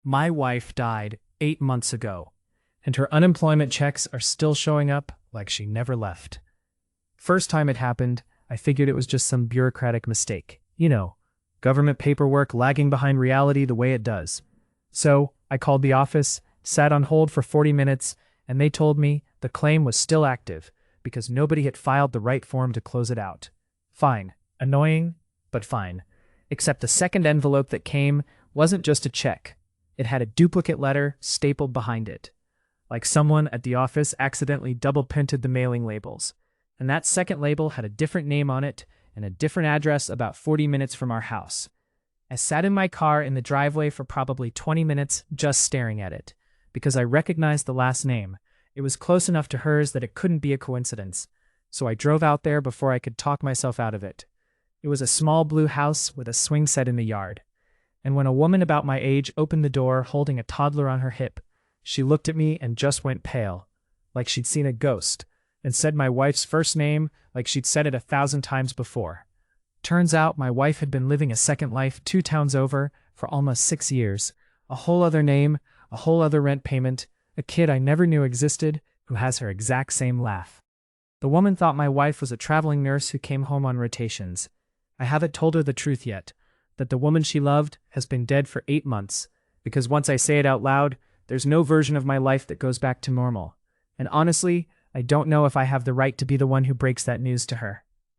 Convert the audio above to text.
My wife died 8 months ago, and her unemployment checks are still showing up like she never left. First time it happened, I figured it was just some bureaucratic mistake. Government paperwork lagging behind reality the way it does. So, I called the office, sat on hold for 40 minutes, and they told me the claim was still active because nobody had filed the right form to close it out. Fine. Annoying, but fine. Except the second envelope that came wasn't just a check. It had a duplicate letter stapled behind it. Like someone at the office accidentally double-printed the mailing labels. And that second label had a different name on it and a different address about 40 minutes from our house. I sat in my car in the driveway for probably 20 minutes just staring at it, because I recognized the last name. It was close enough to hers that it couldn't be a coincidence. So I drove out there before I could talk myself out of it. It was a small blue house with a swing set in the yard. And when a woman about my age opened the door holding a toddler on her hip, she looked at me and just went pale, like she'd seen a ghost, and said my wife's first name like she'd said it 1,000 times before. Turns out my wife had been living a second life 2 towns over for almost 6 years. A whole other name, a whole other rent payment, a kid I never knew existed who has her exact same laugh. The woman thought my wife was a traveling nurse who came home on rotations. I haven't told her the truth yet, that the woman she loved has been dead for 8 months, because once I say it out loud, there's no version of my life that goes back to normal. And honestly, I don't know if I have the right to be the one who breaks that news to her.